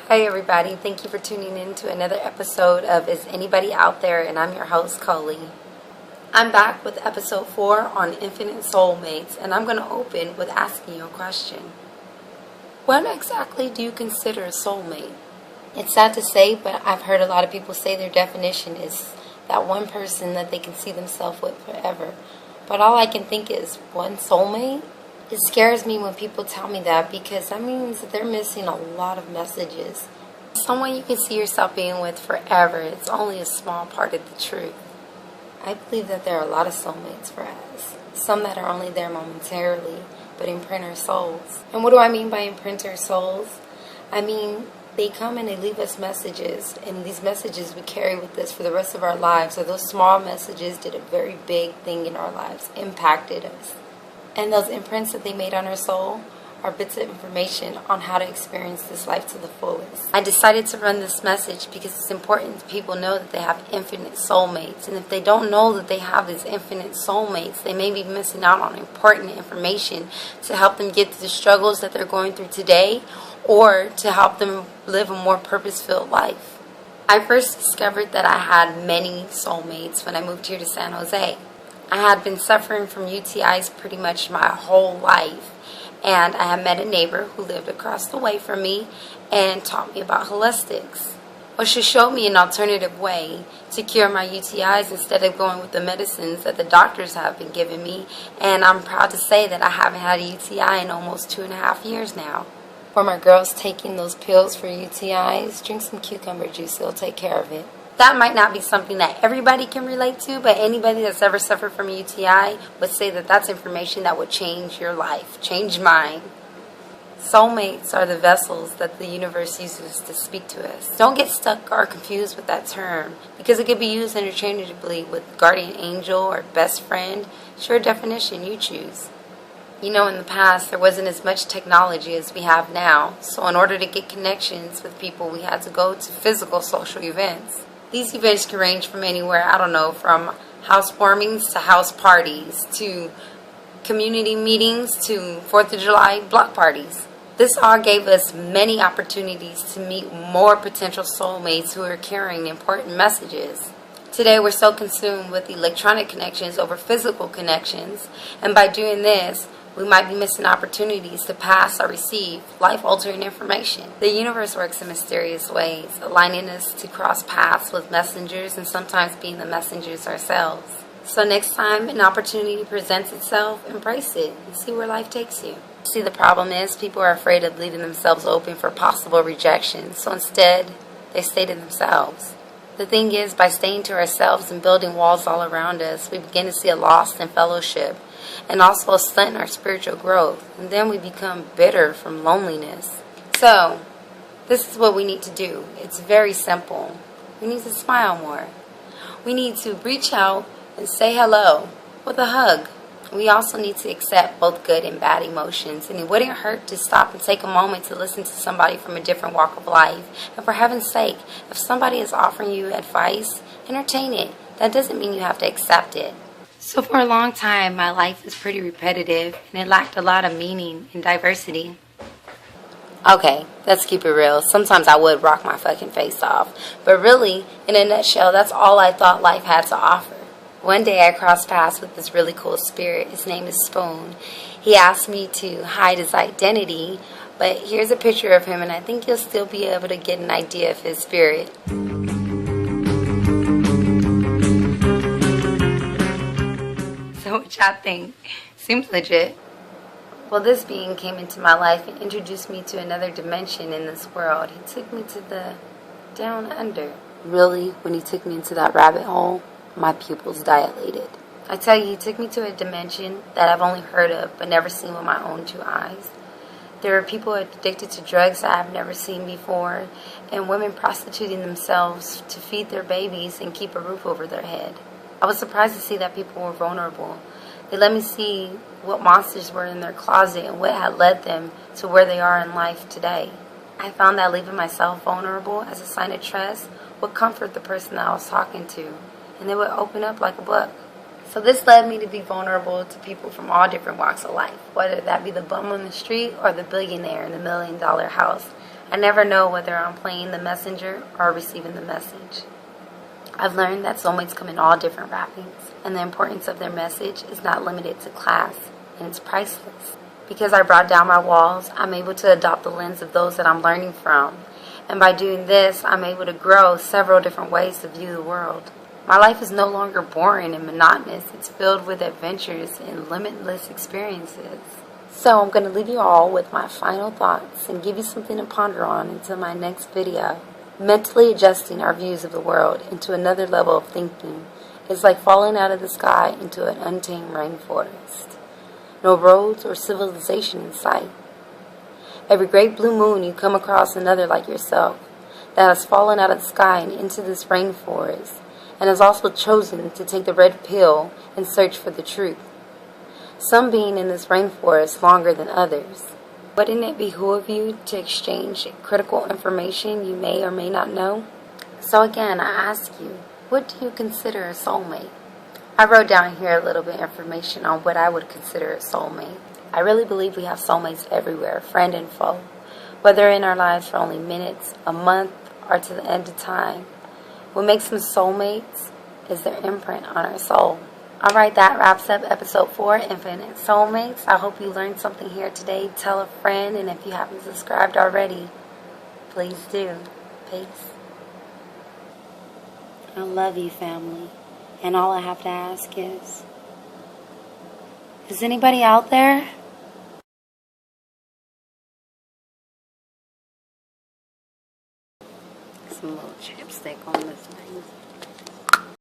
Hi everybody, thank you for tuning in to another episode of Is Anybody Out There? And I'm your host, Coley. I'm back with episode 4 on infinite soulmates, and I'm going to open with asking you a question. What exactly do you consider a soulmate? It's sad to say, but I've heard a lot of people say their definition is that one person that they can see themselves with forever. But all I can think is one soulmate? It scares me when people tell me that because that means that they're missing a lot of messages. Someone you can see yourself being with forever, it's only a small part of the truth. I believe that there are a lot of soulmates for us. Some that are only there momentarily, but imprint our souls. And what do I mean by imprint our souls? I mean, they come and they leave us messages, and these messages we carry with us for the rest of our lives. So those small messages did a very big thing in our lives, impacted us. And those imprints that they made on our soul are bits of information on how to experience this life to the fullest. I decided to run this message because it's important that people know that they have infinite soulmates. And if they don't know that they have these infinite soulmates, they may be missing out on important information to help them get through the struggles that they're going through today, or to help them live a more purpose-filled life. I first discovered that I had many soulmates when I moved here to San Jose. I had been suffering from UTIs pretty much my whole life, and I had met a neighbor who lived across the way from me and taught me about holistics. Well, she showed me an alternative way to cure my UTIs instead of going with the medicines that the doctors have been giving me, and I'm proud to say that I haven't had a UTI in almost 2.5 years now. For my girls taking those pills for UTIs, drink some cucumber juice, it'll take care of it. That might not be something that everybody can relate to, but anybody that's ever suffered from a UTI would say that that's information that would change your life, change mine. Soulmates are the vessels that the universe uses to speak to us. Don't get stuck or confused with that term, because it could be used interchangeably with guardian angel or best friend. It's your definition, you choose. You know, in the past, there wasn't as much technology as we have now, so in order to get connections with people, we had to go to physical social events. These events can range from anywhere, from housewarmings to house parties, to community meetings, to 4th of July block parties. This all gave us many opportunities to meet more potential soulmates who are carrying important messages. Today we're so consumed with electronic connections over physical connections, and by doing this, we might be missing opportunities to pass or receive life-altering information. The universe works in mysterious ways, aligning us to cross paths with messengers and sometimes being the messengers ourselves. So next time an opportunity presents itself, embrace it and see where life takes you. See, the problem is people are afraid of leaving themselves open for possible rejection, so instead they stay to themselves. The thing is, by staying to ourselves and building walls all around us, we begin to see a loss in fellowship and also a stunt in our spiritual growth. And then we become bitter from loneliness. So, this is what we need to do. It's very simple. We need to smile more. We need to reach out and say hello with a hug. We also need to accept both good and bad emotions. And it wouldn't hurt to stop and take a moment to listen to somebody from a different walk of life. And for heaven's sake, if somebody is offering you advice, entertain it. That doesn't mean you have to accept it. So for a long time, my life was pretty repetitive, and it lacked a lot of meaning and diversity. Okay, let's keep it real. Sometimes I would rock my fucking face off. But really, in a nutshell, that's all I thought life had to offer. One day I crossed paths with this really cool spirit. His name is Spoon. He asked me to hide his identity, but here's a picture of him, and I think you'll still be able to get an idea of his spirit. So what y'all think? Seems legit. Well, this being came into my life and introduced me to another dimension in this world. He took me to the down under. Really, when he took me into that rabbit hole, my pupils dilated. I tell you, he took me to a dimension that I've only heard of but never seen with my own 2 eyes. There are people addicted to drugs that I've never seen before, and women prostituting themselves to feed their babies and keep a roof over their head. I was surprised to see that people were vulnerable. They let me see what monsters were in their closet and what had led them to where they are in life today. I found that leaving myself vulnerable as a sign of trust would comfort the person that I was talking to, and they would open up like a book. So this led me to be vulnerable to people from all different walks of life, whether that be the bum on the street or the billionaire in the $1 million house. I never know whether I'm playing the messenger or receiving the message. I've learned that soulmates come in all different wrappings, and the importance of their message is not limited to class, and it's priceless. Because I brought down my walls, I'm able to adopt the lens of those that I'm learning from. And by doing this, I'm able to grow several different ways to view the world. My life is no longer boring and monotonous. It's filled with adventures and limitless experiences. So I'm going to leave you all with my final thoughts and give you something to ponder on until my next video. Mentally adjusting our views of the world into another level of thinking is like falling out of the sky into an untamed rainforest. No roads or civilization in sight. Every great blue moon you come across another like yourself that has fallen out of the sky and into this rainforest and has also chosen to take the red pill and search for the truth. Some being in this rainforest longer than others. Wouldn't it behoove you to exchange critical information you may or may not know? So again, I ask you, what do you consider a soulmate? I wrote down here a little bit of information on what I would consider a soulmate. I really believe we have soulmates everywhere, friend and foe. Whether in our lives for only minutes, a month, or to the end of time. What makes them soulmates is their imprint on our soul. Alright, that wraps up episode 4, Infinite Soulmates. I hope you learned something here today. Tell a friend, and if you haven't subscribed already, please do. Peace. I love you, family. And all I have to ask is anybody out there?